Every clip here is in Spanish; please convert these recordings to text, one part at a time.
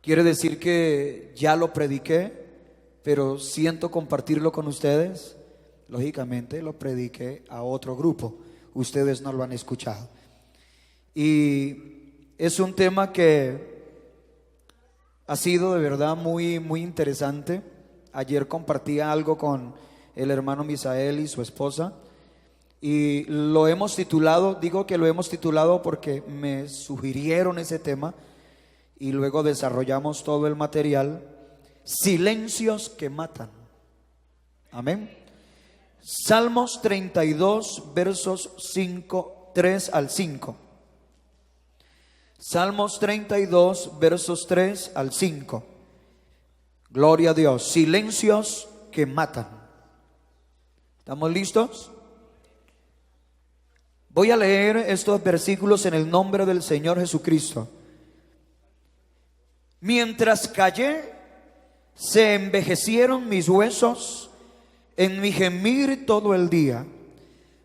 Quiere decir que ya lo prediqué, pero siento compartirlo con ustedes. Lógicamente lo prediqué a otro grupo, ustedes no lo han escuchado. Y es un tema que ha sido de verdad muy, muy interesante. Ayer compartía algo con el hermano Misael y su esposa, y lo hemos titulado, digo que lo hemos titulado porque me sugirieron ese tema y luego desarrollamos todo el material: silencios que matan. Amén. Salmos 32, versos 3 al 5. Salmos 32, versos 3 al 5. Gloria a Dios. Silencios que matan. ¿Estamos listos? Voy a leer estos versículos en el nombre del Señor Jesucristo. Mientras callé, se envejecieron mis huesos en mi gemir todo el día,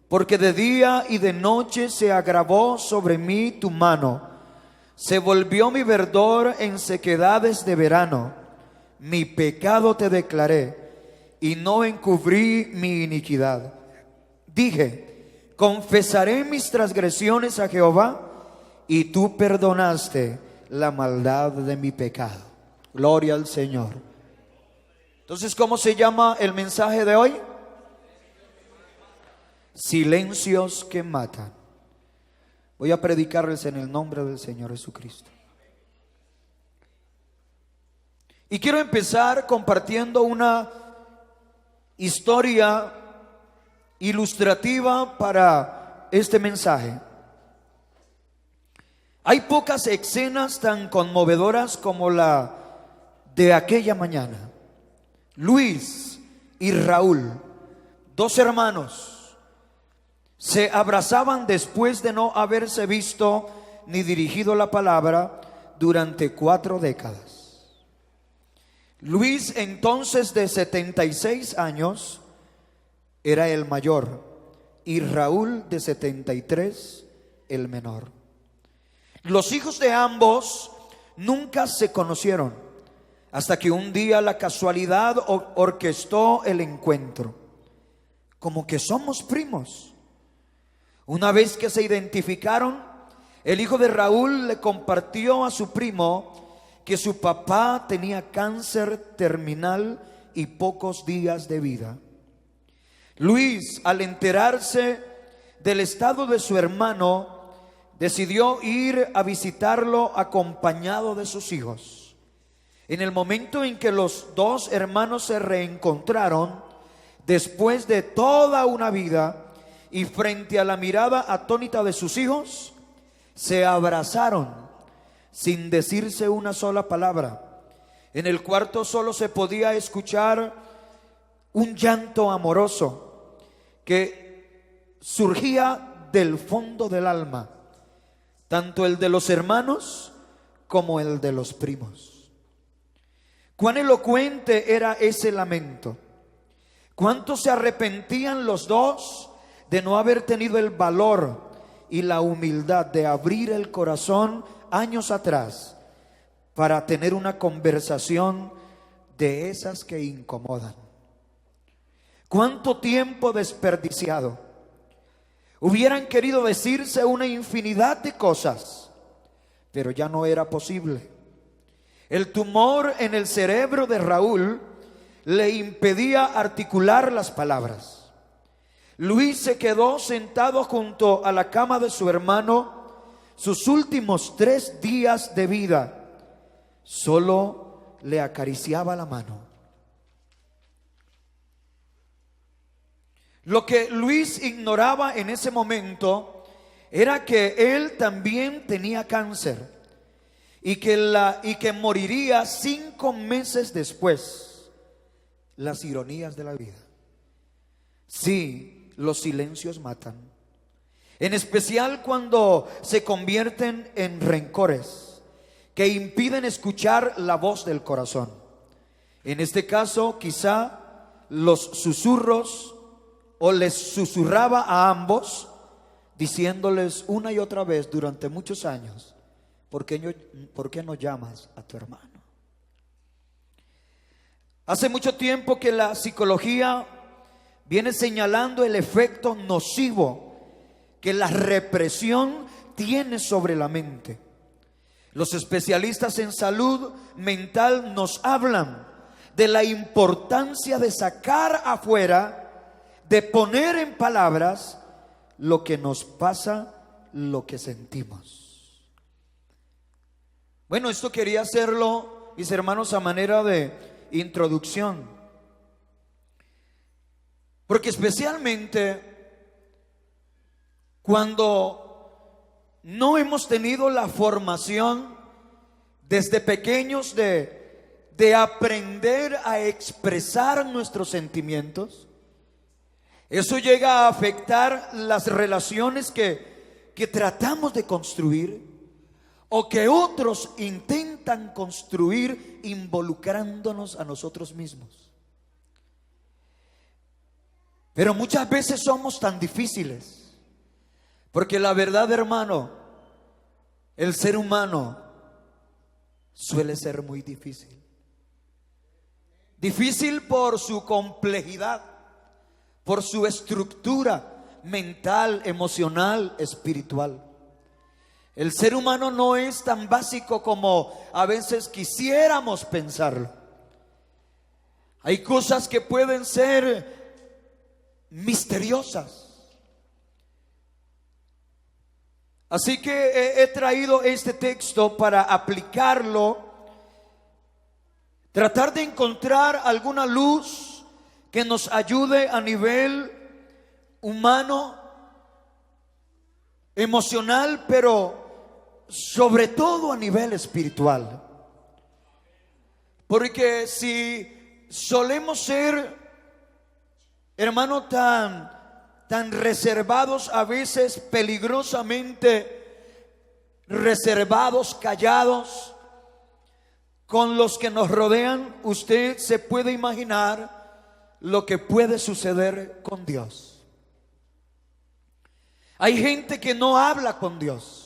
porque de día y de noche se agravó sobre mí tu mano. Se volvió mi verdor en sequedades de verano. Mi pecado te declaré y no encubrí mi iniquidad. Dije: confesaré mis transgresiones a Jehová, y tú perdonaste la maldad de mi pecado. Gloria al Señor. Entonces, ¿cómo se llama el mensaje de hoy? Silencios que matan. Voy a predicarles en el nombre del Señor Jesucristo. Y quiero empezar compartiendo una historia ilustrativa para este mensaje. Hay pocas escenas tan conmovedoras como la de aquella mañana. Luis y Raúl, dos hermanos, se abrazaban después de no haberse visto ni dirigido la palabra durante 4 décadas. Luis, entonces de 76 años, era el mayor, y Raúl, de 73, el menor. Los hijos de ambos nunca se conocieron, hasta que un día la casualidad orquestó el encuentro. Como que somos primos. Una vez que se identificaron, el hijo de Raúl le compartió a su primo que su papá tenía cáncer terminal y pocos días de vida. Luis, al enterarse del estado de su hermano, decidió ir a visitarlo acompañado de sus hijos. En el momento en que los dos hermanos se reencontraron, después de toda una vida, y frente a la mirada atónita de sus hijos, se abrazaron sin decirse una sola palabra. En el cuarto solo se podía escuchar un llanto amoroso que surgía del fondo del alma, tanto el de los hermanos como el de los primos. Cuán elocuente era ese lamento. Cuánto se arrepentían los dos de no haber tenido el valor y la humildad de abrir el corazón años atrás para tener una conversación de esas que incomodan. Cuánto tiempo desperdiciado. Hubieran querido decirse una infinidad de cosas, pero ya no era posible. El tumor en el cerebro de Raúl le impedía articular las palabras. Luis se quedó sentado junto a la cama de su hermano sus últimos 3 días de vida. Solo le acariciaba la mano. Lo que Luis ignoraba en ese momento era que él también tenía cáncer y que moriría 5 meses después. Las ironías de la vida. Sí, los silencios matan, en especial cuando se convierten en rencores que impiden escuchar la voz del corazón. En este caso, quizá los susurros, o les susurraba a ambos, diciéndoles una y otra vez durante muchos años: ¿por qué no llamas a tu hermano? Hace mucho tiempo que la psicología viene señalando el efecto nocivo que la represión tiene sobre la mente. Los especialistas en salud mental nos hablan de la importancia de sacar afuera, de poner en palabras lo que nos pasa, lo que sentimos. Bueno, esto quería hacerlo, mis hermanos, a manera de introducción, porque especialmente cuando no hemos tenido la formación desde pequeños de aprender a expresar nuestros sentimientos, eso llega a afectar las relaciones que tratamos de construir o que otros intentan construir involucrándonos a nosotros mismos. Pero muchas veces somos tan difíciles, porque la verdad, hermano, el ser humano suele ser muy difícil. Difícil por su complejidad, por su estructura mental, emocional, espiritual. El ser humano no es tan básico como a veces quisiéramos pensarlo. Hay cosas que pueden ser misteriosas. Así que he traído este texto para aplicarlo, tratar de encontrar alguna luz que nos ayude a nivel humano, emocional, pero sobre todo a nivel espiritual. Porque si solemos ser, hermano, tan reservados, a veces peligrosamente reservados, callados con los que nos rodean, usted se puede imaginar lo que puede suceder con Dios. Hay gente que no habla con Dios.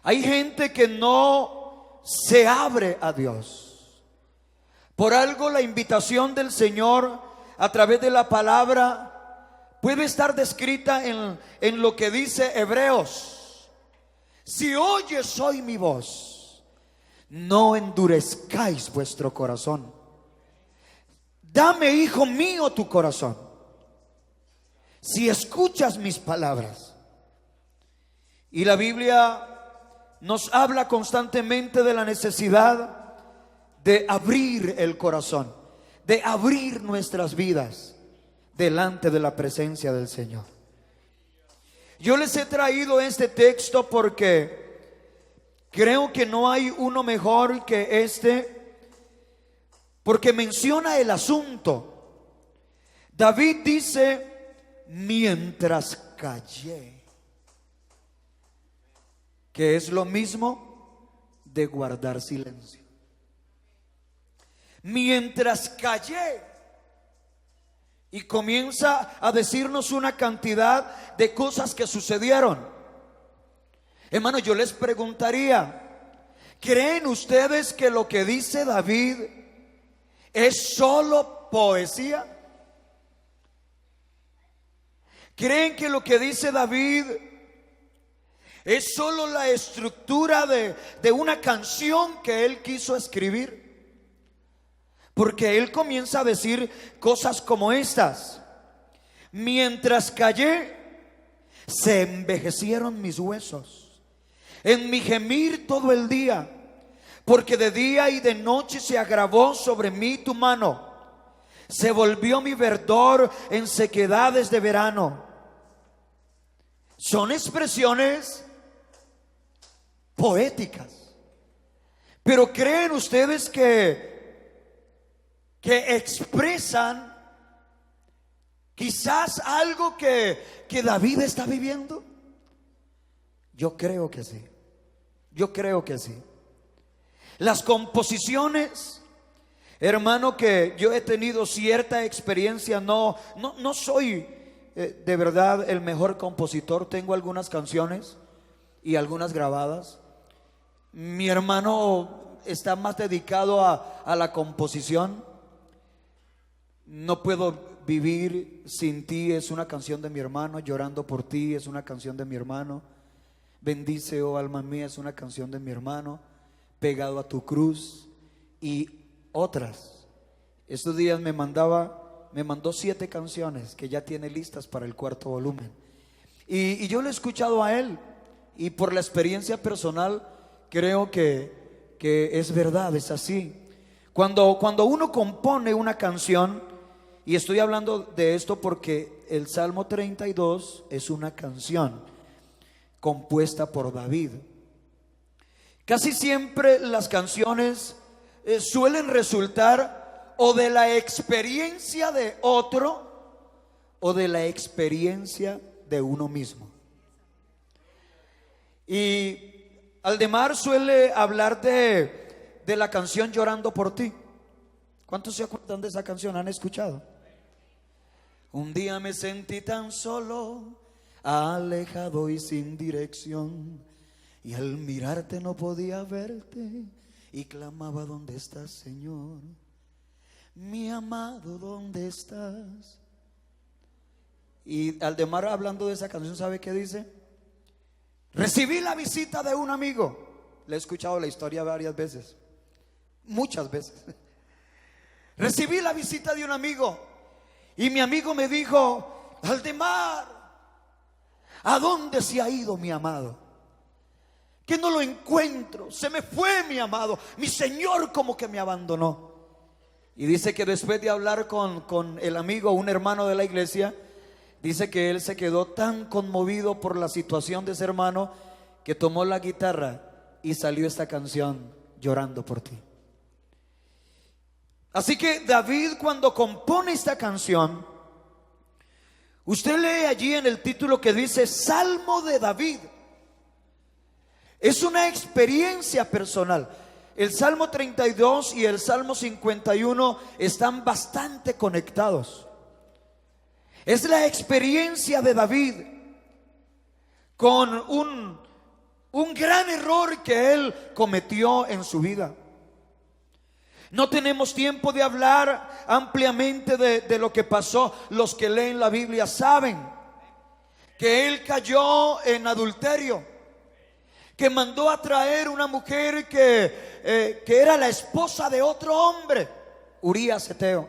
Hay gente que no se abre a Dios. Por algo la invitación del Señor a través de la palabra puede estar descrita en lo que dice Hebreos. Si oyes hoy mi voz, no endurezcáis vuestro corazón. Dame, hijo mío, tu corazón. Si escuchas mis palabras. Y la Biblia nos habla constantemente de la necesidad de abrir el corazón, de abrir nuestras vidas delante de la presencia del Señor. Yo les he traído este texto porque creo que no hay uno mejor que este, porque menciona el asunto. David dice: mientras callé, que es lo mismo de guardar silencio. Mientras callé, y comienza a decirnos una cantidad de cosas que sucedieron. Hermano, yo les preguntaría: ¿creen ustedes que lo que dice David es solo poesía? ¿Creen que lo que dice David es solo la estructura de una canción que él quiso escribir? Porque él comienza a decir cosas como estas: mientras callé, se envejecieron mis huesos en mi gemir todo el día, porque de día y de noche se agravó sobre mí tu mano, se volvió mi verdor en sequedades de verano. Son expresiones poéticas, pero ¿creen ustedes que expresan quizás algo que David está viviendo? Yo creo que sí. Yo creo que sí. Las composiciones, hermano, que yo he tenido cierta experiencia, no soy de verdad el mejor compositor. Tengo algunas canciones y algunas grabadas. Mi hermano está más dedicado a la composición. No puedo vivir sin ti es una canción de mi hermano. Llorando por ti es una canción de mi hermano. Bendice, oh alma mía, es una canción de mi hermano. Pegado a tu cruz y otras. Estos días me mandó 7 canciones que ya tiene listas para el 4º volumen. Y yo lo he escuchado a él, y por la experiencia personal creo que es verdad, es así. Cuando uno compone una canción, y estoy hablando de esto porque el Salmo 32 es una canción compuesta por David. Casi siempre las canciones suelen resultar o de la experiencia de otro o de la experiencia de uno mismo. Y Aldemar suele hablar de la canción Llorando por ti. ¿Cuántos se acuerdan de esa canción? ¿Han escuchado? Un día me sentí tan solo, alejado y sin dirección, y al mirarte no podía verte, y clamaba: ¿dónde estás, Señor? Mi amado, ¿dónde estás? Y Aldemar, hablando de esa canción, ¿sabe qué dice? Recibí la visita de un amigo. Le he escuchado la historia varias veces, muchas veces. Recibí la visita de un amigo, y mi amigo me dijo: Aldemar, ¿a dónde se ha ido mi amado? Que no lo encuentro, se me fue mi amado, mi Señor como que me abandonó. Y dice que después de hablar con el amigo, un hermano de la iglesia, dice que él se quedó tan conmovido por la situación de ese hermano que tomó la guitarra y salió esta canción, Llorando por ti. Así que David, cuando compone esta canción, usted lee allí en el título que dice Salmo de David. Es una experiencia personal. El Salmo 32 y el Salmo 51 están bastante conectados. Es la experiencia de David con un gran error que él cometió en su vida. No tenemos tiempo de hablar ampliamente de lo que pasó. Los que leen la Biblia saben que él cayó en adulterio, que mandó a traer una mujer que era la esposa de otro hombre, Urías Eteo,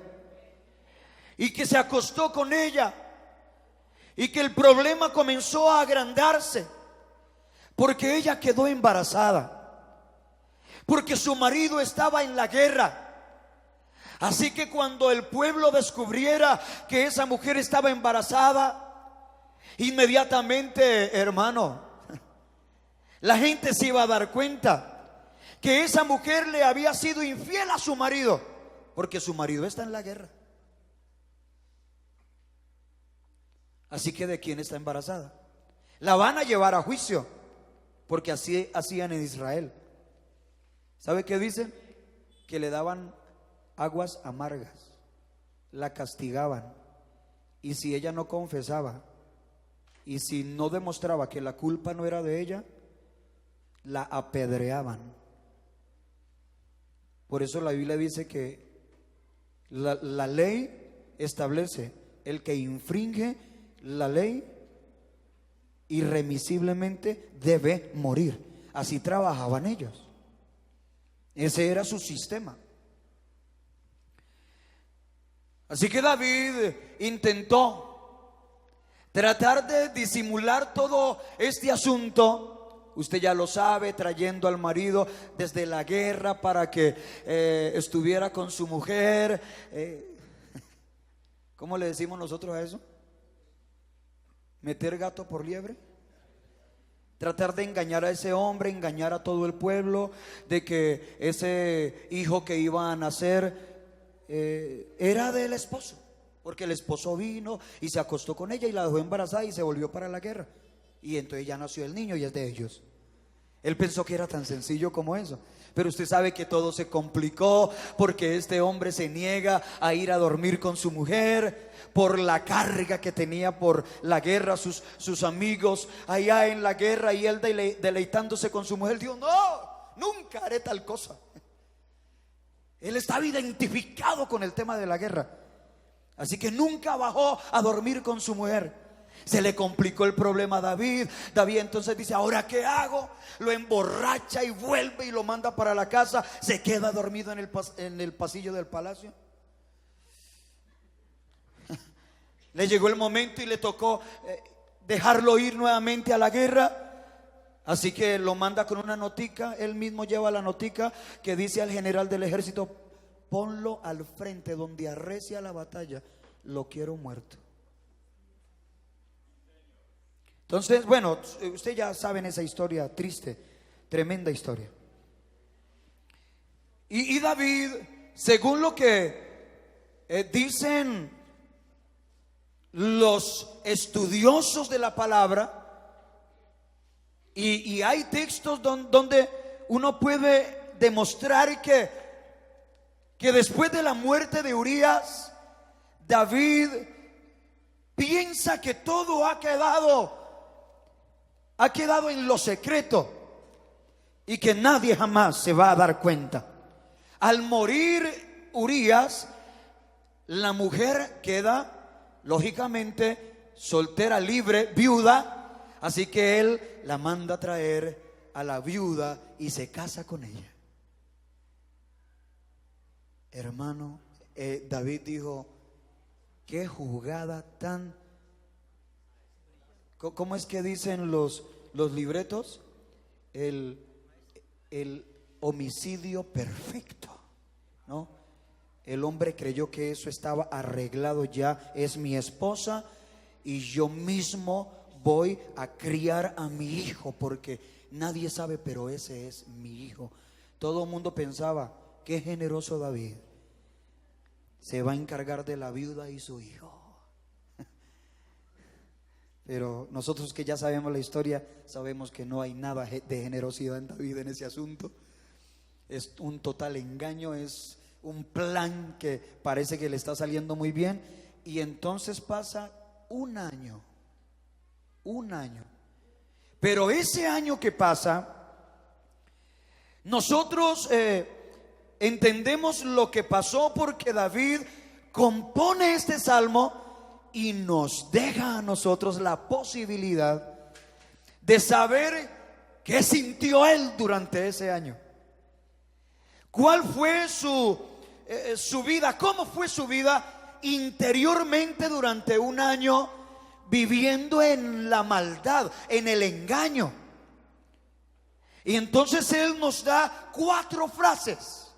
y que se acostó con ella, y que el problema comenzó a agrandarse porque ella quedó embarazada, porque su marido estaba en la guerra. Así que cuando el pueblo descubriera que esa mujer estaba embarazada, inmediatamente, hermano, la gente se iba a dar cuenta que esa mujer le había sido infiel a su marido, porque su marido está en la guerra. Así que ¿de quién está embarazada? La van a llevar a juicio, porque así hacían en Israel. ¿Sabe qué dicen? Que le daban aguas amargas, la castigaban, y si ella no confesaba y si no demostraba que la culpa no era de ella, la apedreaban. Por eso la Biblia dice que la ley establece: el que infringe la ley irremisiblemente debe morir. Así trabajaban ellos. Ese era su sistema. Así que David intentó tratar de disimular todo este asunto. Usted ya lo sabe, trayendo al marido desde la guerra para que estuviera con su mujer. ¿Cómo le decimos nosotros a eso? Meter gato por liebre. Tratar de engañar a ese hombre, engañar a todo el pueblo, de que ese hijo que iba a nacer era del esposo, porque el esposo vino y se acostó con ella y la dejó embarazada y se volvió para la guerra, y entonces ya nació el niño y es de ellos. Él pensó que era tan sencillo como eso, pero usted sabe que todo se complicó porque este hombre se niega a ir a dormir con su mujer por la carga que tenía por la guerra, sus amigos allá en la guerra, y él deleitándose con su mujer dijo: no, nunca haré tal cosa. Él estaba identificado con el tema de la guerra. Así que nunca bajó a dormir con su mujer. Se le complicó el problema a David. David entonces dice: ¿ahora qué hago? Lo emborracha y vuelve y lo manda para la casa. Se queda dormido en el pasillo del palacio. Le llegó el momento y le tocó dejarlo ir nuevamente a la guerra. Así que lo manda con una notica. Él mismo lleva la notica que dice al general del ejército: ponlo al frente donde arrecia la batalla, lo quiero muerto. Entonces, bueno, ustedes ya saben esa historia triste, tremenda historia. Y David, según lo que dicen los estudiosos de la palabra, y hay textos donde uno puede demostrar que después de la muerte de Urías, David piensa que todo ha quedado en lo secreto y que nadie jamás se va a dar cuenta. Al morir Urías, la mujer queda lógicamente soltera, libre, viuda. Así que él la manda a traer a la viuda y se casa con ella. Hermano, David dijo: qué jugada tan... ¿Cómo es que dicen los libretos? El homicidio perfecto, ¿no? El hombre creyó que eso estaba arreglado ya. Es mi esposa y yo mismo voy a criar a mi hijo, porque nadie sabe, pero ese es mi hijo. Todo el mundo pensaba: qué generoso David, se va a encargar de la viuda y su hijo. Pero nosotros que ya sabemos la historia, sabemos que no hay nada de generosidad en David en ese asunto. Es un total engaño, es un plan que parece que le está saliendo muy bien. Y entonces pasa un año. Pero ese año que pasa, nosotros entendemos lo que pasó, porque David compone este salmo y nos deja a nosotros la posibilidad de saber qué sintió él durante ese año. ¿Cuál fue su vida? ¿Cómo fue su vida interiormente durante un año viviendo en la maldad, en el engaño? Y entonces él nos da 4 frases,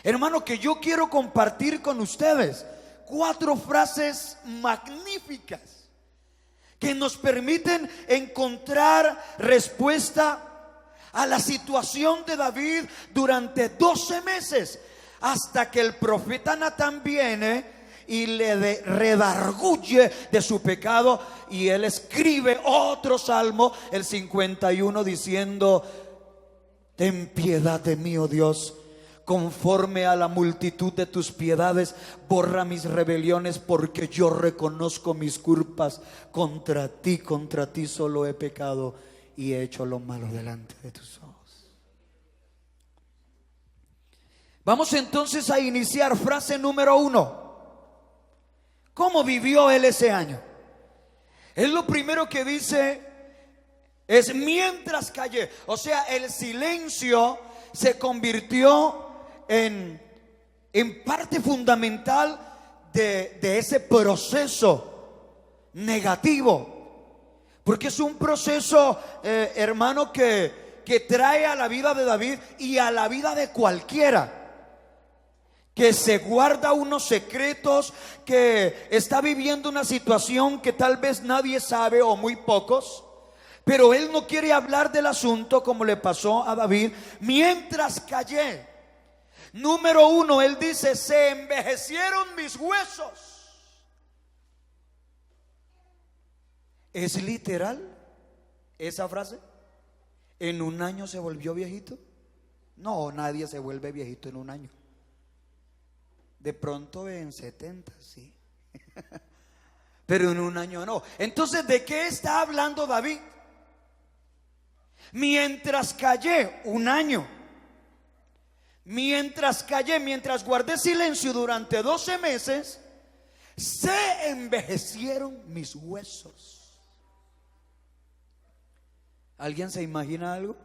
hermano, que yo quiero compartir con ustedes. 4 frases magníficas que nos permiten encontrar respuesta a la situación de David durante 12 meses, hasta que el profeta Natán viene y le redarguye de su pecado, y él escribe otro salmo, el 51, diciendo: ten piedad de mí, oh Dios, conforme a la multitud de tus piedades, borra mis rebeliones, porque yo reconozco mis culpas. Contra ti solo he pecado y he hecho lo malo delante de tus ojos. Vamos entonces a iniciar. Frase número 1. ¿Cómo vivió él ese año? Él lo primero que dice es: mientras callé. O sea, el silencio se convirtió en parte fundamental de ese proceso negativo, porque es un proceso, hermano, que trae a la vida de David y a la vida de cualquiera que se guarda unos secretos, que está viviendo una situación que tal vez nadie sabe o muy pocos, pero él no quiere hablar del asunto, como le pasó a David. Mientras callé. Número 1, él dice: se envejecieron mis huesos. ¿Es literal esa frase? ¿En un año se volvió viejito? No, nadie se vuelve viejito en un año. De pronto en 70, sí. Pero en un año no. Entonces, ¿de qué está hablando David? Mientras callé, un año. mientras callé, mientras guardé silencio durante 12 meses, se envejecieron mis huesos. ¿Alguien se imagina algo?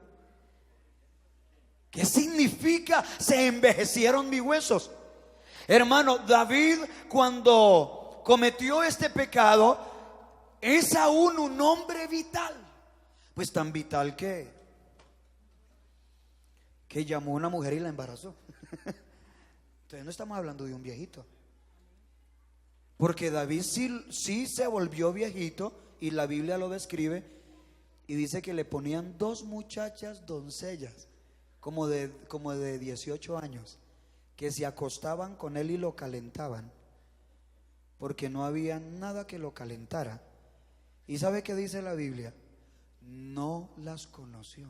¿Qué significa se envejecieron mis huesos? Hermano, David, cuando cometió este pecado, es aún un hombre vital. Pues tan vital que llamó a una mujer y la embarazó. Entonces no estamos hablando de un viejito, porque David sí se volvió viejito, y la Biblia lo describe y dice que le ponían 2 muchachas doncellas como de 18 años, que se acostaban con él y lo calentaban, porque no había nada que lo calentara. ¿Y sabe qué dice la Biblia? No las conoció.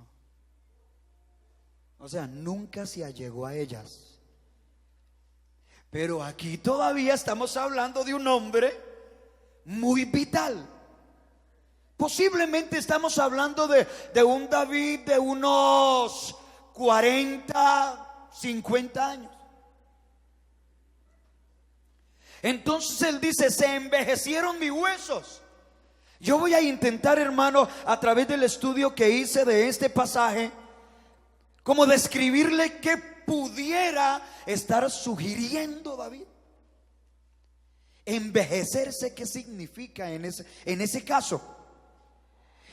O sea, nunca se allegó a ellas. Pero aquí todavía estamos hablando de un hombre muy vital. Posiblemente estamos hablando de un David de unos 40, 50 años. Entonces él dice: se envejecieron mis huesos. Yo voy a intentar, hermano, a través del estudio que hice de este pasaje, como describirle qué pudiera estar sugiriendo David. Envejecerse, ¿qué significa en ese caso?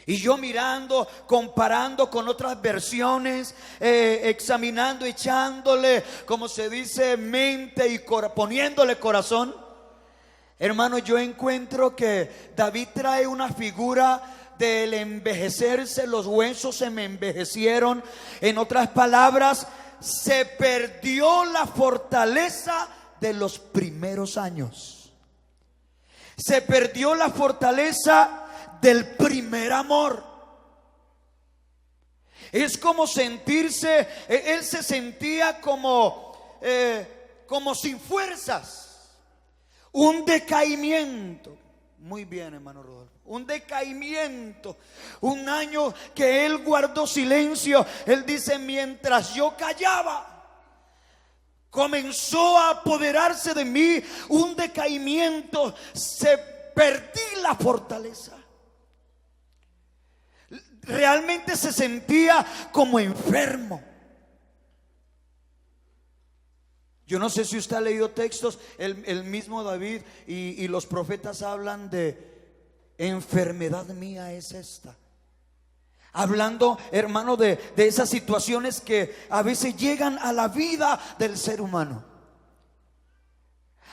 Y yo mirando, comparando con otras versiones, examinando, echándole, como se dice, mente y poniéndole corazón, hermano, yo encuentro que David trae una figura del envejecerse. Los huesos se me envejecieron. En otras palabras, se perdió la fortaleza de los primeros años. Se perdió la fortaleza del primer amor. Es como sentirse, él se sentía como sin fuerzas, un decaimiento. Muy bien, hermano Rodolfo. Un decaimiento, un año que él guardó silencio. Él dice: mientras yo callaba, comenzó a apoderarse de mí un decaimiento. Perdí la fortaleza. Realmente se sentía como enfermo. Yo no sé si usted ha leído textos, el mismo David y los profetas hablan de: enfermedad mía es esta. Hablando, hermano, de esas situaciones que a veces llegan a la vida del ser humano.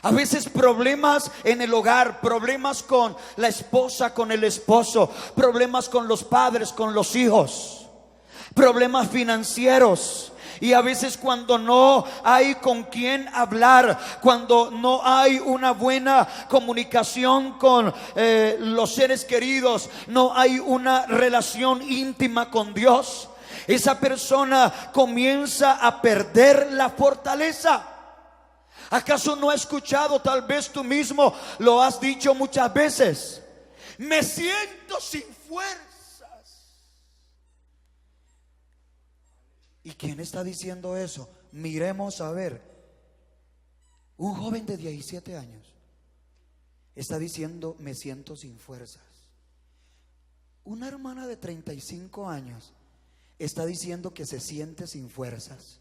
A veces problemas en el hogar, problemas con la esposa, con el esposo, problemas con los padres, con los hijos, problemas financieros. Y a veces cuando no hay con quién hablar, cuando no hay una buena comunicación con los seres queridos, no hay una relación íntima con Dios, esa persona comienza a perder la fortaleza. ¿Acaso no has escuchado? Tal vez tú mismo lo has dicho muchas veces: me siento sin fuerzas. ¿Y quién está diciendo eso? Miremos a ver. Un joven de 17 años está diciendo: me siento sin fuerzas. Una hermana de 35 años está diciendo que se siente sin fuerzas.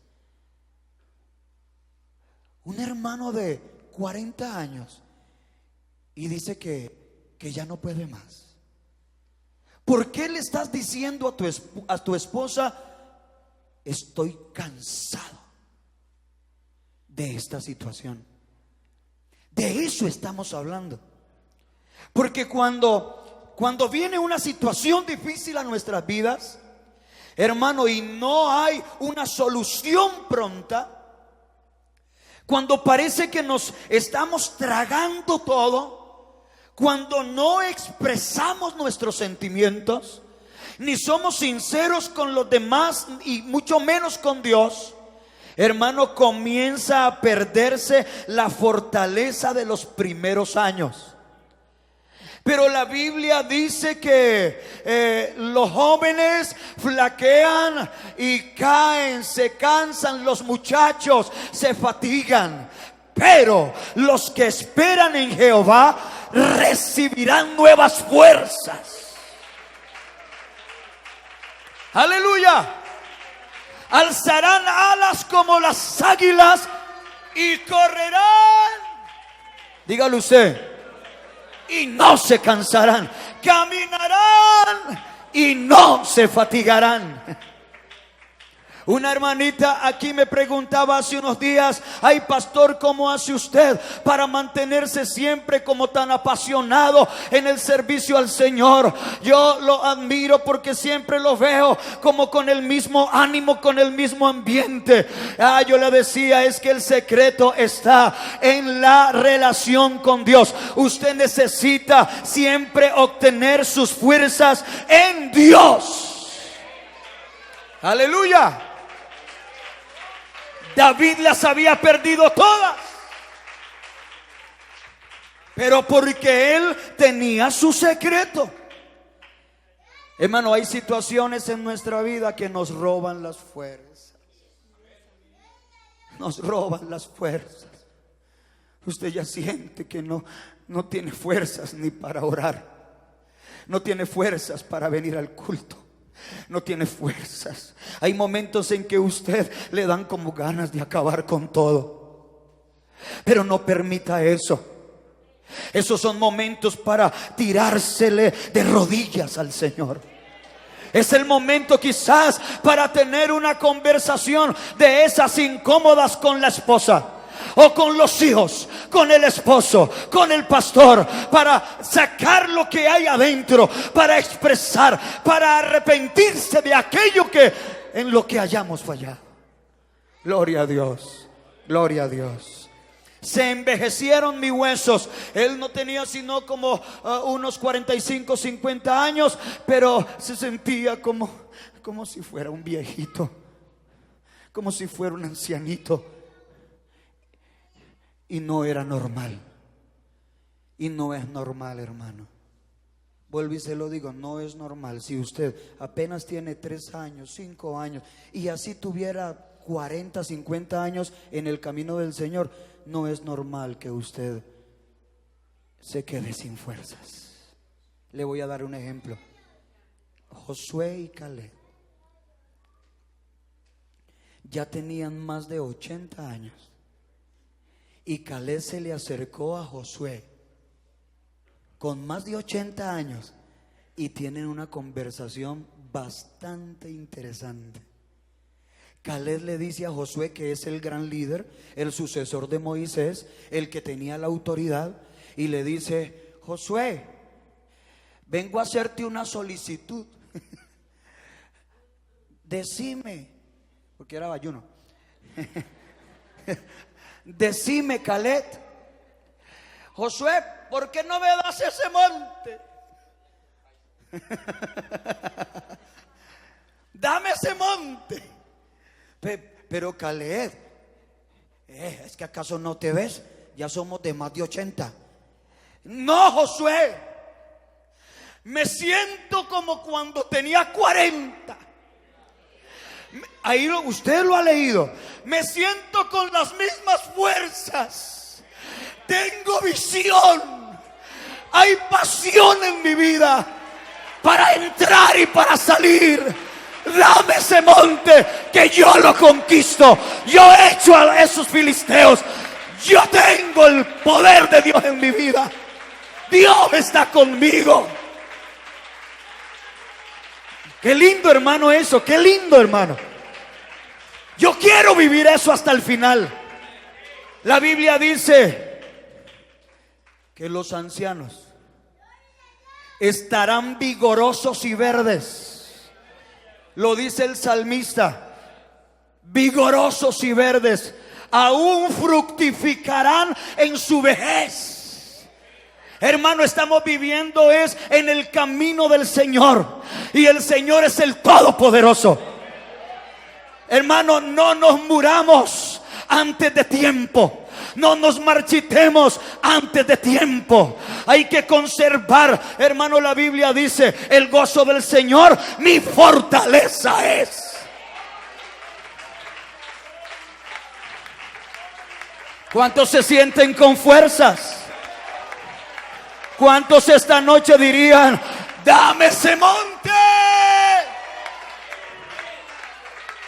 Un hermano de 40 años y dice que ya no puede más. ¿Por qué le estás diciendo a tu esposa: estoy cansado de esta situación? De eso estamos hablando. Porque cuando viene una situación difícil a nuestras vidas, hermano, y no hay una solución pronta, cuando parece que nos estamos tragando todo, cuando no expresamos nuestros sentimientos, ni somos sinceros con los demás y mucho menos con Dios, hermano, comienza a perderse la fortaleza de los primeros años. Pero la Biblia dice que los jóvenes flaquean y caen, se cansan, los muchachos se fatigan. Pero los que esperan en Jehová recibirán nuevas fuerzas. Aleluya. Alzarán alas como las águilas y correrán. Dígalo usted. Y no se cansarán. Caminarán y no se fatigarán. Una hermanita aquí me preguntaba hace unos días: ay, pastor, ¿cómo hace usted para mantenerse siempre como tan apasionado en el servicio al Señor? Yo lo admiro porque siempre lo veo como con el mismo ánimo, con el mismo ambiente. Yo le decía, es que el secreto está en la relación con Dios. Usted necesita siempre obtener sus fuerzas en Dios. Aleluya. David las había perdido todas, pero porque él tenía su secreto. Hermano, hay situaciones en nuestra vida que nos roban las fuerzas. Nos roban las fuerzas. Usted ya siente que no tiene fuerzas ni para orar. No tiene fuerzas para venir al culto. No tiene fuerzas. Hay momentos en que usted le dan como ganas de acabar con todo. Pero no permita eso. Esos son momentos para tirársele de rodillas al Señor. Es el momento quizás para tener una conversación de esas incómodas con la esposa, o con los hijos, con el esposo, con el pastor, para sacar lo que hay adentro, para expresar, para arrepentirse de aquello que en lo que hayamos fallado. Gloria a Dios, gloria a Dios. Se envejecieron mis huesos. Él no tenía sino como unos 45, 50 años, pero se sentía como si fuera un viejito, como si fuera un ancianito. Y no era normal. Y no es normal, hermano. Vuelvo y se lo digo, no es normal. Si usted apenas tiene 3 años, 5 años, y así tuviera 40, 50 años en el camino del Señor, no es normal que usted se quede sin fuerzas. Le voy a dar un ejemplo. Josué y Caleb ya tenían más de 80 años. Y Caleb se le acercó a Josué con más de 80 años y tienen una conversación bastante interesante. Caleb le dice a Josué, que es el gran líder, el sucesor de Moisés, el que tenía la autoridad, y le dice: Josué, vengo a hacerte una solicitud. Decime, porque era ayuno. Decime, Caleb, Josué, ¿por qué no me das ese monte? Dame ese monte. Pero Caleb, ¿es que acaso no te ves? Ya somos de más de 80. No, Josué, me siento como cuando tenía 40. Ahí usted lo ha leído. Me siento con las mismas fuerzas. Tengo visión. Hay pasión en mi vida para entrar y para salir. Dame ese monte que yo lo conquisto. Yo he hecho a esos filisteos. Yo tengo el poder de Dios en mi vida. Dios está conmigo. Qué lindo, hermano, eso. Qué lindo, hermano. Yo quiero vivir eso hasta el final. La Biblia dice que los ancianos estarán vigorosos y verdes. Lo dice el salmista: vigorosos y verdes, aún fructificarán en su vejez. Hermano, estamos viviendo en el camino del Señor, y el Señor es el Todopoderoso. Hermano, no nos muramos antes de tiempo. No nos marchitemos antes de tiempo. hay que conservar. Hermano, la Biblia dice: el gozo del Señor mi fortaleza es. ¿Cuántos se sienten con fuerzas? ¿Cuántos esta noche dirían: dame ese monte?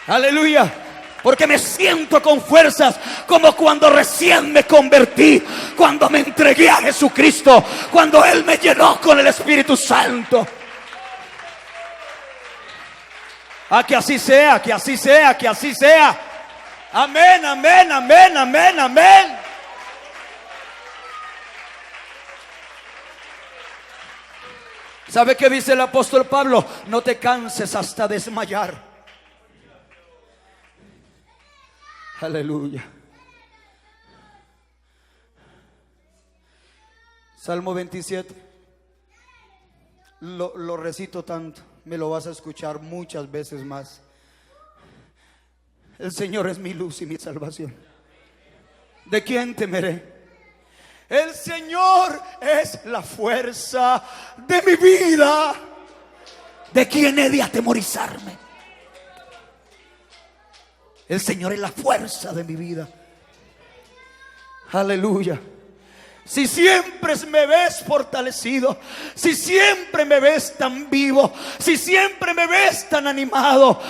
Aleluya. Porque me siento con fuerzas como cuando recién me convertí, cuando me entregué a Jesucristo, cuando Él me llenó con el Espíritu Santo. Que así sea, que así sea, que así sea. Amén, amén, amén, amén, amén. ¿Sabe qué dice el apóstol Pablo? No te canses hasta desmayar. Aleluya. Salmo 27. Lo recito tanto, me lo vas a escuchar muchas veces más. El Señor es mi luz y mi salvación. ¿De quién temeré? El Señor es la fuerza de mi vida. ¿De quién he de atemorizarme? El Señor es la fuerza de mi vida. Aleluya. Si siempre me ves fortalecido, si siempre me ves tan vivo, si siempre me ves tan animado,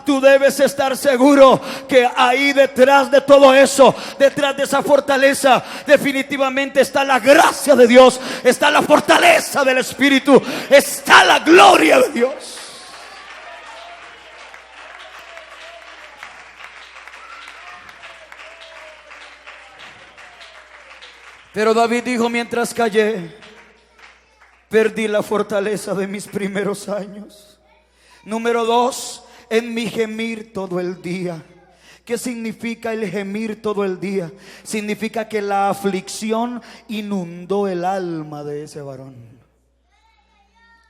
tú debes estar seguro que ahí detrás de todo eso, detrás de esa fortaleza, definitivamente está la gracia de Dios, está la fortaleza del Espíritu, está la gloria de Dios. Pero David dijo: mientras callé, perdí la fortaleza de mis primeros años. Número 2, en mi gemir todo el día. ¿Qué significa el gemir todo el día? Significa que la aflicción inundó el alma de ese varón.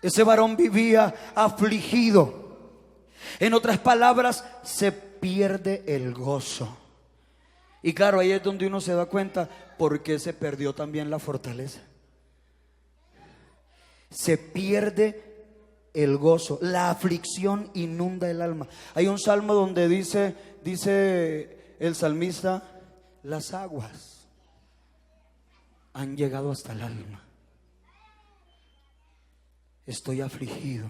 Ese varón vivía afligido. En otras palabras, se pierde el gozo. Y claro, ahí es donde uno se da cuenta por qué se perdió también la fortaleza. Se pierde el gozo, la aflicción inunda el alma. Hay un salmo donde dice el salmista: las aguas han llegado hasta el alma. Estoy afligido.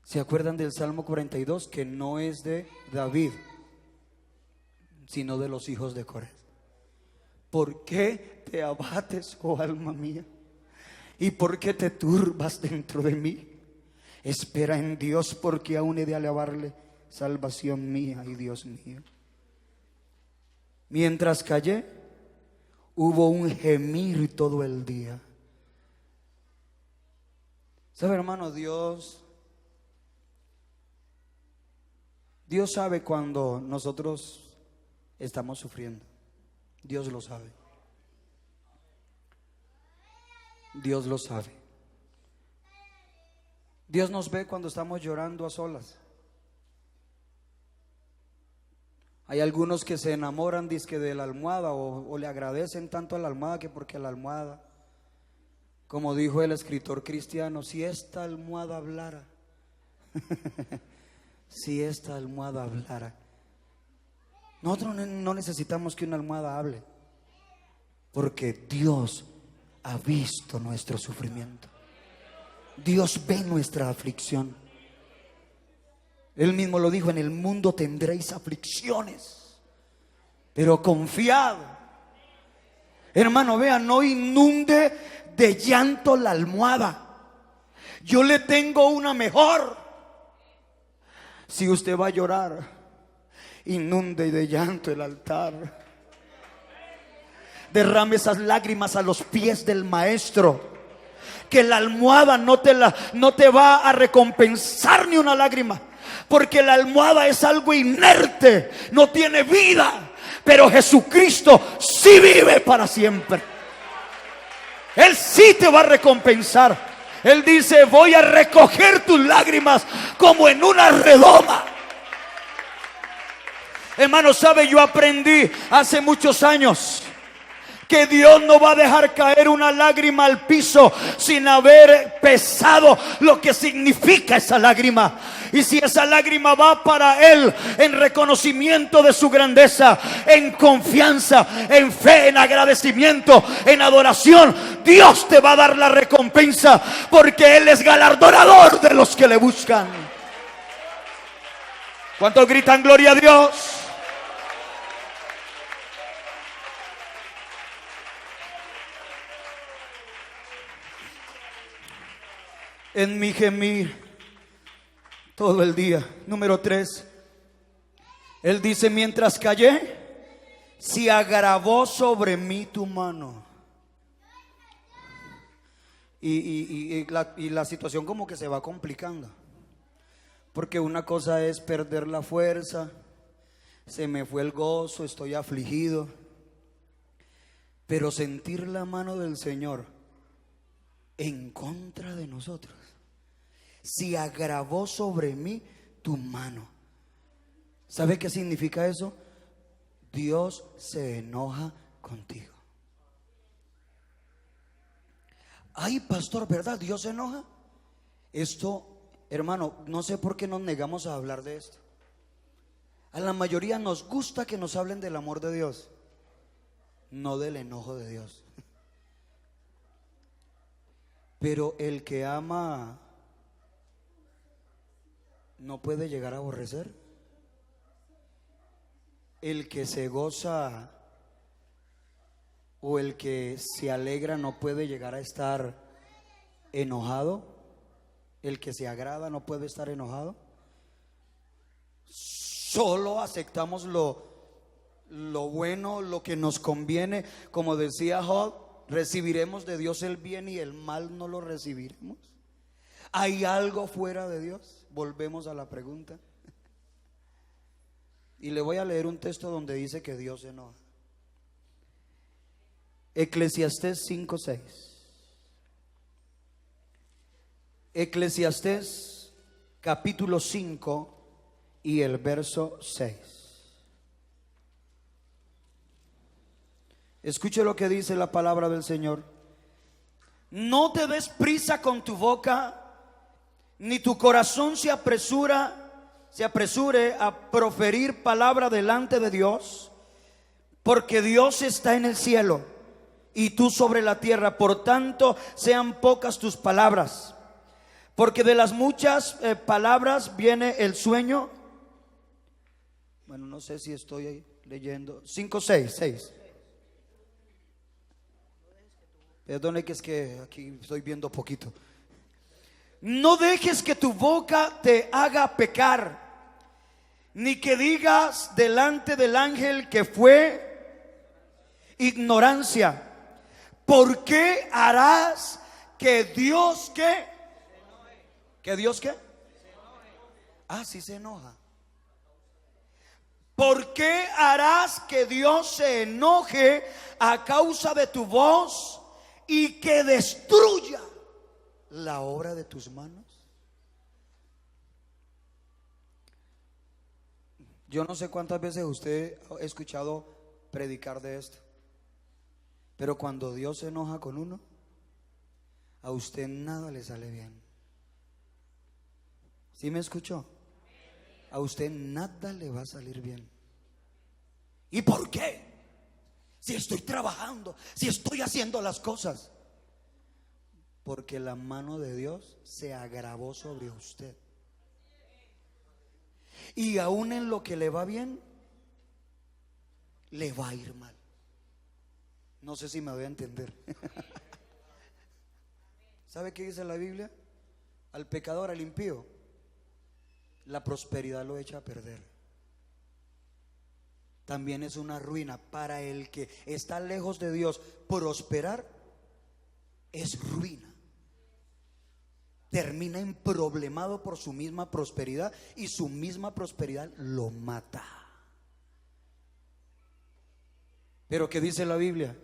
¿Se acuerdan del Salmo 42? Que no es de David, sino de los hijos de Coré. ¿Por qué te abates, oh alma mía? ¿Y por qué te turbas dentro de mí? Espera en Dios, porque aún he de alabarle, salvación mía y Dios mío. Mientras callé, hubo un gemir todo el día. ¿Sabe, hermano? Dios sabe cuando nosotros estamos sufriendo. Dios lo sabe. Dios lo sabe. Dios nos ve cuando estamos llorando a solas. Hay algunos que se enamoran dizque de la almohada o le agradecen tanto a la almohada que porque la almohada, como dijo el escritor cristiano, si esta almohada hablara, si esta almohada hablara. Nosotros no necesitamos que una almohada hable, porque Dios ha visto nuestro sufrimiento. Dios ve nuestra aflicción. Él mismo lo dijo: en el mundo tendréis aflicciones, pero confiad. Hermano, vea, no inunde de llanto la almohada. Yo le tengo una mejor. Si usted va a llorar, inunde de llanto el altar. Derrame esas lágrimas a los pies del Maestro. Que la almohada no te va a recompensar ni una lágrima, porque la almohada es algo inerte, no tiene vida. Pero Jesucristo sí vive para siempre. Él sí te va a recompensar. Él dice: voy a recoger tus lágrimas como en una redoma. Hermano, sabe, yo aprendí hace muchos años que Dios no va a dejar caer una lágrima al piso sin haber pesado lo que significa esa lágrima. Y si esa lágrima va para Él en reconocimiento de su grandeza, en confianza, en fe, en agradecimiento, en adoración, Dios te va a dar la recompensa, porque Él es galardonador de los que le buscan. ¿Cuántos gritan gloria a Dios? En mi gemir todo el día. Número 3. Él dice: mientras callé, se agravó sobre mí tu mano. Y la situación como que se va complicando. Porque una cosa es perder la fuerza, se me fue el gozo, estoy afligido. Pero sentir la mano del Señor en contra de nosotros. Se agravó sobre mí tu mano. ¿Sabe qué significa eso? Dios se enoja contigo. Ay, pastor, ¿verdad? ¿Dios se enoja? Esto, hermano, no sé por qué nos negamos a hablar de esto. A la mayoría nos gusta que nos hablen del amor de Dios, no del enojo de Dios. Pero el que ama no puede llegar a aborrecer. El que se goza o el que se alegra no puede llegar a estar enojado. El que se agrada no puede estar enojado. Solo aceptamos lo bueno, lo que nos conviene. Como decía Job, recibiremos de Dios el bien y el mal no lo recibiremos. ¿Hay algo fuera de Dios? Volvemos a la pregunta. Y le voy a leer un texto donde dice que Dios se enoja. Eclesiastés 5:6. Eclesiastés capítulo 5 y el verso 6. Escuche lo que dice la palabra del Señor. No te des prisa con tu boca, ni tu corazón se apresure a proferir palabra delante de Dios, porque Dios está en el cielo y tú sobre la tierra. Por tanto, sean pocas tus palabras, porque de las muchas palabras viene el sueño. Bueno, no sé si estoy ahí leyendo. 5:6. Perdone que es que aquí estoy viendo poquito. No dejes que tu boca te haga pecar, ni que digas delante del ángel que fue ignorancia. ¿Por qué harás que Dios qué? ¿Que Dios qué? Ah, sí se enoja. ¿Por qué harás que Dios se enoje a causa de tu voz y que destruya la obra de tus manos? Yo no sé cuántas veces usted ha escuchado predicar de esto, pero cuando Dios se enoja con uno, a usted nada le sale bien. ¿Sí me escuchó? A usted nada le va a salir bien. ¿Y por qué? Si estoy trabajando, si estoy haciendo las cosas. Porque la mano de Dios se agravó sobre usted. Y aún en lo que le va bien, le va a ir mal. No sé si me voy a entender. ¿Sabe qué dice la Biblia? Al pecador, al impío, la prosperidad lo echa a perder. También es una ruina para el que está lejos de Dios. Prosperar es ruina. Termina emproblemado por su misma prosperidad y su misma prosperidad lo mata. Pero ¿qué dice la Biblia?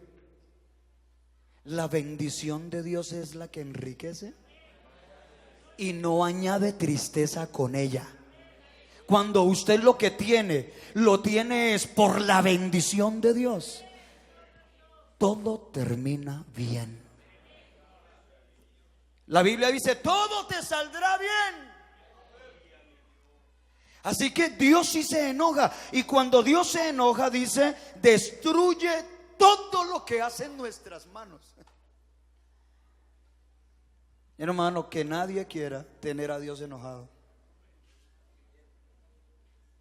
La bendición de Dios es la que enriquece y no añade tristeza con ella. Cuando usted lo que tiene, lo tiene es por la bendición de Dios. todo termina bien. La Biblia dice, todo te saldrá bien. Así que Dios sí se enoja. Y cuando Dios se enoja, dice, destruye todo lo que hace en nuestras manos. Hermano, que nadie quiera tener a Dios enojado,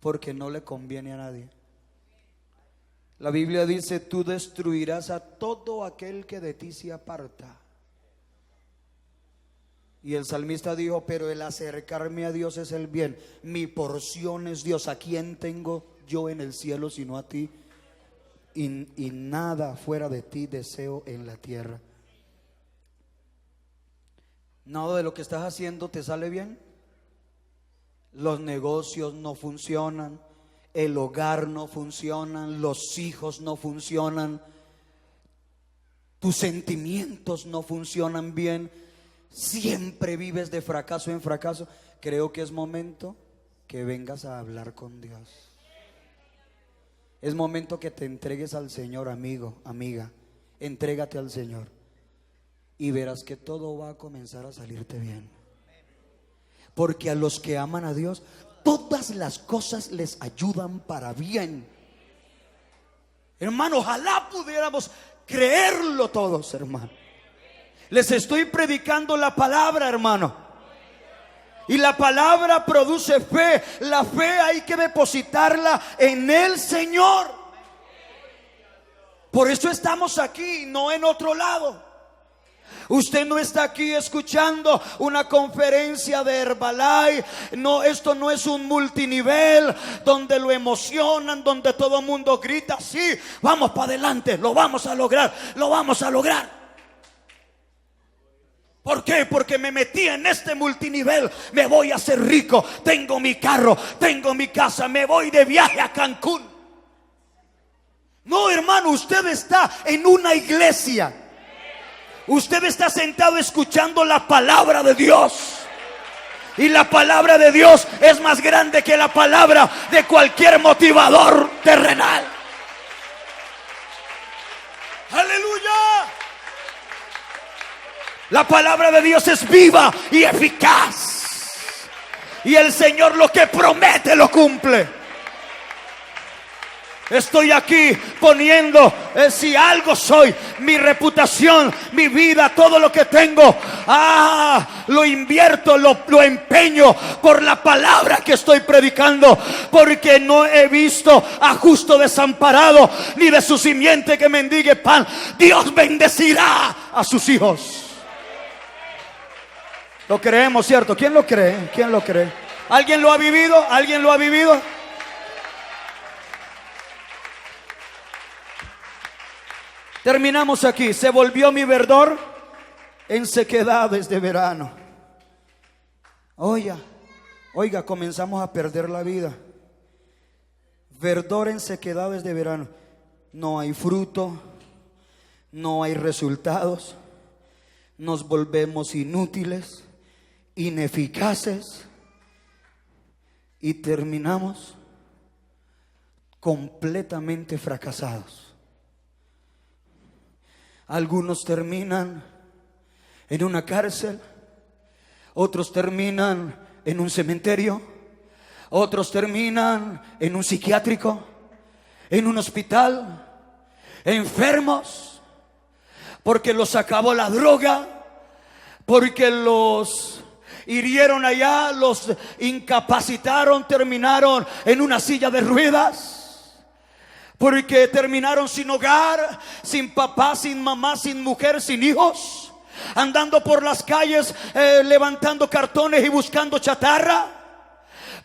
porque no le conviene a nadie. La Biblia dice, tú destruirás a todo aquel que de ti se aparta. Y el salmista dijo, pero el acercarme a Dios es el bien. Mi porción es Dios. ¿A quién tengo yo en el cielo sino a ti? Y nada fuera de ti deseo en la tierra. Nada de lo que estás haciendo te sale bien. Los negocios no funcionan, el hogar no funciona, los hijos no funcionan, tus sentimientos no funcionan bien. Siempre vives de fracaso en fracaso. Creo que es momento que vengas a hablar con Dios. Es momento que te entregues al Señor, amigo, amiga. Entrégate al Señor y verás que todo va a comenzar a salirte bien. Porque a los que aman a Dios, todas las cosas les ayudan para bien. Hermano, ojalá pudiéramos creerlo todos, hermano. Les estoy predicando la palabra, hermano. Y la palabra produce fe. La fe hay que depositarla en el Señor. Por eso estamos aquí, no en otro lado. Usted no está aquí escuchando una conferencia de Herbalife. No, esto no es un multinivel donde lo emocionan, donde todo el mundo grita, sí, vamos para adelante, lo vamos a lograr, lo vamos a lograr. ¿Por qué? Porque me metí en este multinivel. Me voy a hacer rico. Tengo mi carro, tengo mi casa, me voy de viaje a Cancún. No, hermano, usted está en una iglesia. Usted está sentado escuchando la palabra de Dios. Y la palabra de Dios es más grande que la palabra de cualquier motivador terrenal. ¡Aleluya! La palabra de Dios es viva y eficaz. Y el Señor lo que promete lo cumple. Estoy aquí poniendo, si algo soy, mi reputación, mi vida, todo lo que tengo, lo invierto, lo empeño por la palabra que estoy predicando. Porque no he visto a justo desamparado, ni de su simiente que mendigue pan. Dios bendecirá a sus hijos. Lo creemos, ¿cierto? ¿Quién lo cree? ¿Quién lo cree? ¿Alguien lo ha vivido? ¿Alguien lo ha vivido? Terminamos aquí. Se volvió mi verdor en sequedades de verano. Oiga, comenzamos a perder la vida. Verdor en sequedades de verano. No hay fruto, no hay resultados. Nos volvemos inútiles, ineficaces y terminamos completamente fracasados. Algunos terminan en una cárcel, otros terminan en un cementerio, otros terminan en un psiquiátrico, en un hospital, enfermos, porque los acabó la droga, porque los hirieron allá, los incapacitaron, terminaron en una silla de ruedas. Porque terminaron sin hogar, sin papá, sin mamá, sin mujer, sin hijos, andando por las calles, levantando cartones y buscando chatarra.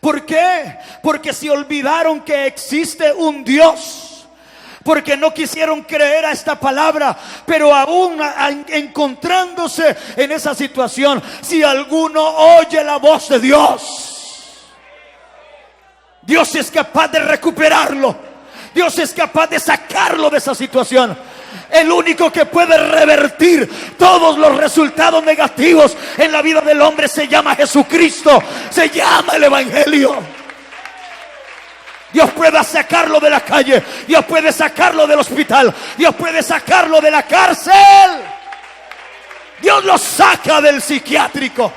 ¿Por qué? Porque se olvidaron que existe un Dios. Porque no quisieron creer a esta palabra. Pero aún encontrándose en esa situación, si alguno oye la voz de Dios, Dios es capaz de recuperarlo. Dios es capaz de sacarlo de esa situación. El único que puede revertir todos los resultados negativos en la vida del hombre se llama Jesucristo. Se llama el Evangelio. Dios puede sacarlo de la calle, Dios puede sacarlo del hospital, Dios puede sacarlo de la cárcel. Dios lo saca del psiquiátrico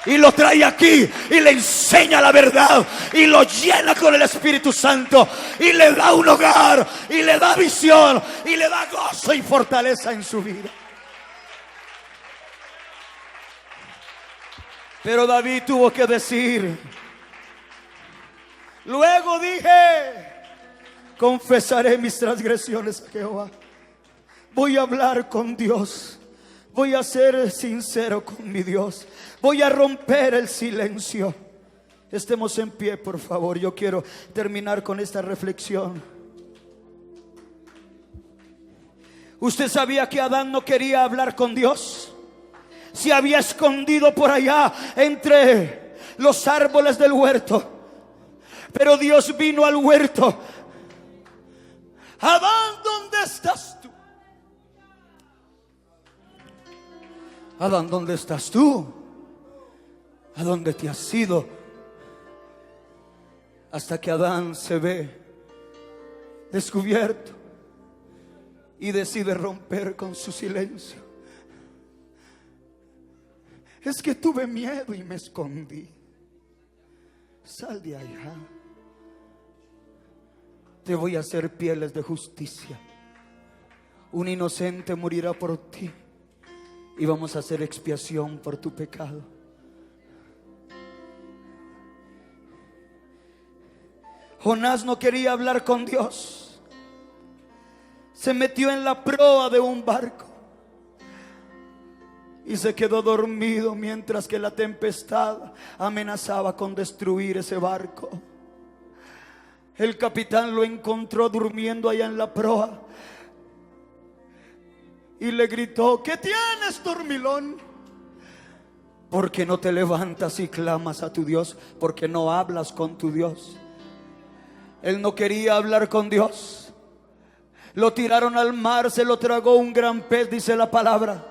y lo trae aquí y le enseña la verdad y lo llena con el Espíritu Santo y le da un hogar y le da visión y le da gozo y fortaleza en su vida. Pero David tuvo que decir: luego dije, confesaré mis transgresiones a Jehová. Voy a hablar con Dios. Voy a ser sincero con mi Dios. Voy a romper el silencio. Estemos en pie, por favor. Yo quiero terminar con esta reflexión. ¿Usted sabía que Adán no quería hablar con Dios? Se había escondido por allá entre los árboles del huerto. Pero Dios vino al huerto. Adán, ¿dónde estás tú? Adán, ¿dónde estás tú? ¿A dónde te has ido? Hasta que Adán se ve descubierto y decide romper con su silencio. Es que tuve miedo y me escondí. Sal de allá. Te voy a hacer pieles de justicia. Un inocente morirá por ti y vamos a hacer expiación por tu pecado. Jonás no quería hablar con Dios. Se metió en la proa de un barco y se quedó dormido mientras que la tempestad amenazaba con destruir ese barco. El capitán lo encontró durmiendo allá en la proa y le gritó: ¿qué tienes, dormilón? ¿Por qué no te levantas y clamas a tu Dios? ¿Por qué no hablas con tu Dios? Él no quería hablar con Dios. Lo tiraron al mar, se lo tragó un gran pez, dice la palabra.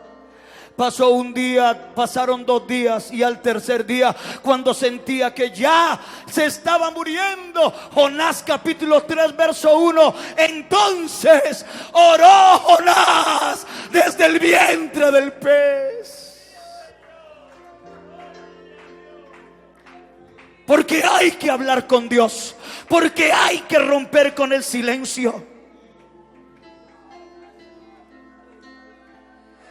Pasó un día, pasaron 2 días, y al tercer día, cuando sentía que ya se estaba muriendo, Jonás capítulo 3 verso 1, entonces oró Jonás desde el vientre del pez. Porque hay que hablar con Dios, porque hay que romper con el silencio.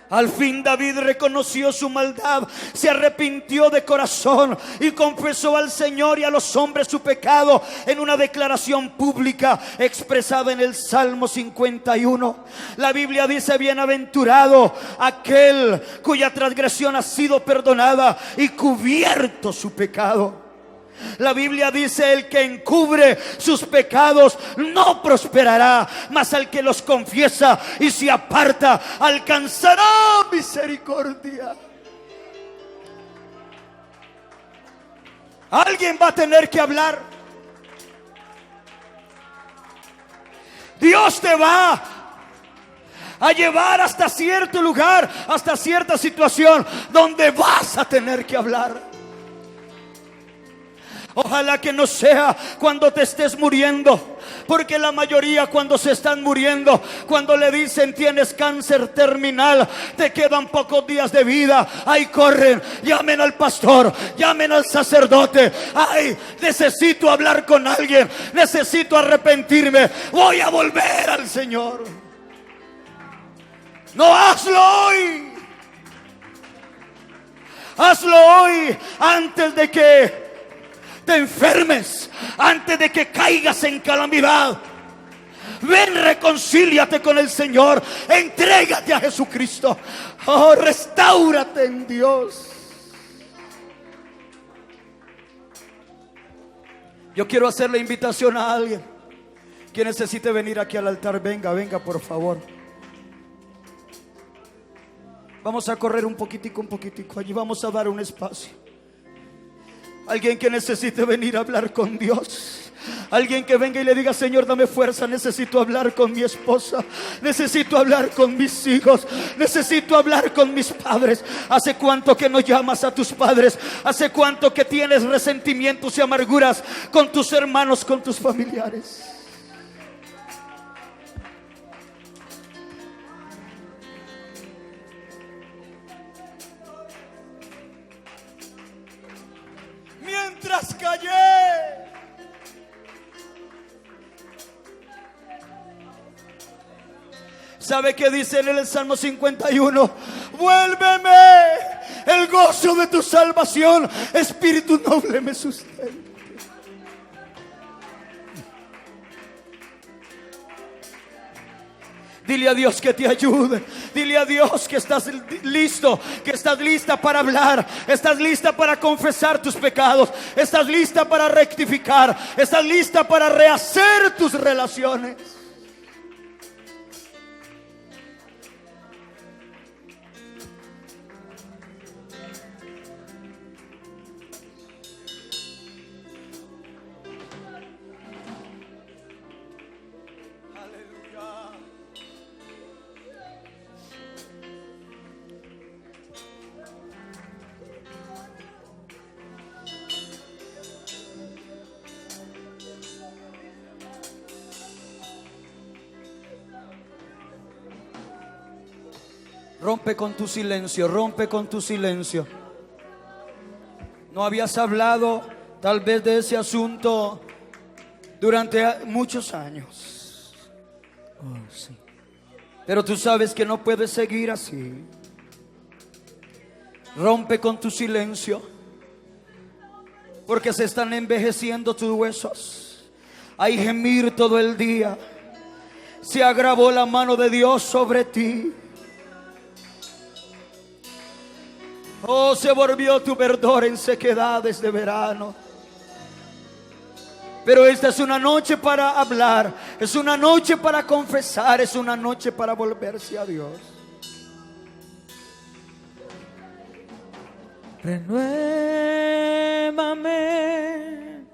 Al fin David reconoció su maldad, se arrepintió de corazón y confesó al Señor y a los hombres su pecado en una declaración pública expresada en el Salmo 51. La Biblia dice: bienaventurado aquel cuya transgresión ha sido perdonada y cubierto su pecado. La Biblia dice: el que encubre sus pecados no prosperará, mas al que los confiesa y se aparta alcanzará misericordia. Alguien va a tener que hablar. Dios te va a llevar hasta cierto lugar, hasta cierta situación donde vas a tener que hablar. Ojalá que no sea cuando te estés muriendo, porque la mayoría cuando se están muriendo, cuando le dicen tienes cáncer terminal, te quedan pocos días de vida, ahí corren, llamen al pastor, llamen al sacerdote. Ay, necesito hablar con alguien, necesito arrepentirme, voy a volver al Señor. No, hazlo hoy. Hazlo hoy, antes de que te enfermes, antes de que caigas en calamidad. Ven, reconcíliate con el Señor, entrégate a Jesucristo. Oh, restáurate en Dios. Yo quiero hacer la invitación a alguien que necesite venir aquí al altar. Venga, venga, por favor. Vamos a correr un poquitico. Allí vamos a dar un espacio. Alguien que necesite venir a hablar con Dios. Alguien que venga y le diga: Señor, dame fuerza, necesito hablar con mi esposa, necesito hablar con mis hijos, necesito hablar con mis padres. ¿Hace cuánto que no llamas a tus padres? ¿Hace cuánto que tienes resentimientos y amarguras con tus hermanos, con tus familiares? Mientras callé, ¿sabe qué dice en el Salmo 51? Vuélveme el gozo de tu salvación, espíritu noble me sustenta. Dile a Dios que te ayude. Dile a Dios que estás listo, que estás lista para hablar, estás lista para confesar tus pecados, estás lista para rectificar, estás lista para rehacer tus relaciones. Rompe con tu silencio, rompe con tu silencio. No habías hablado tal vez de ese asunto durante muchos años. Oh, sí. Pero tú sabes que no puedes seguir así. Rompe con tu silencio, porque se están envejeciendo tus huesos. Hay gemir todo el día. Se agravó la mano de Dios sobre ti. Oh, se volvió tu verdor en sequedades de verano. Pero esta es una noche para hablar, es una noche para confesar, es una noche para volverse a Dios. Renuévame,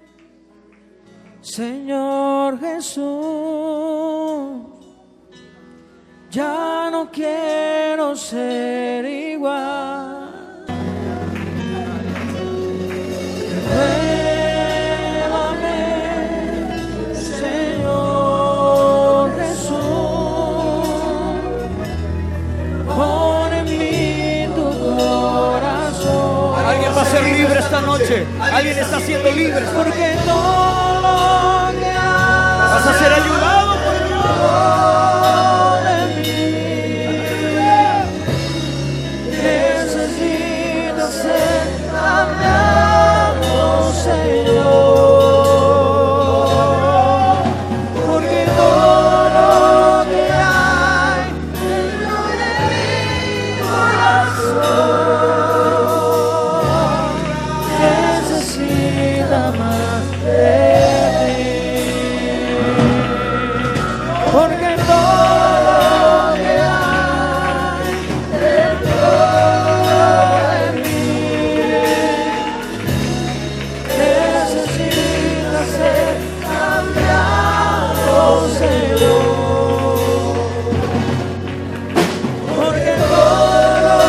Señor Jesús. Ya no quiero ser igual. Renuévame, Señor Jesús. Pon en mí tu corazón. Alguien va a ser libre esta noche. Alguien está siendo libre. Porque todo lo que haces Vas a ser ayudado por Dios. necesito ser amado, Señor. Porque todo lo que hay dentro de mi corazón necesita más de ti. Porque todo lo que hay dentro de mí necesita ser cambiado, Señor. Porque todo lo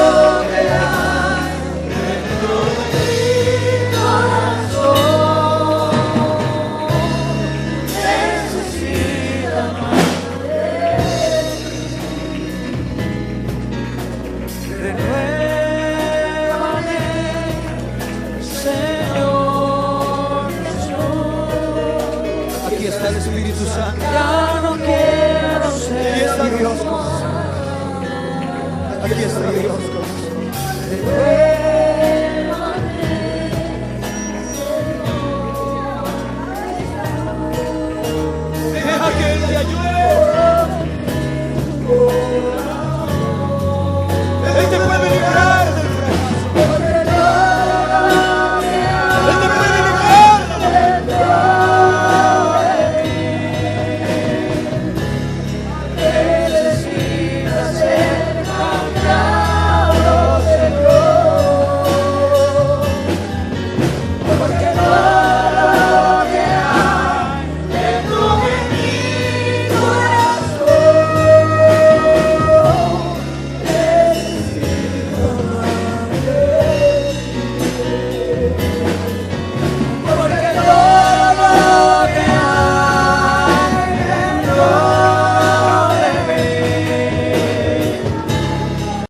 que hay dentro de mi corazón necesita más. Renuévame, Señor Jesús. Aquí está el Espíritu Santo. Ya no quiero Aquí ser está Dios. Aquí está Dios. igual.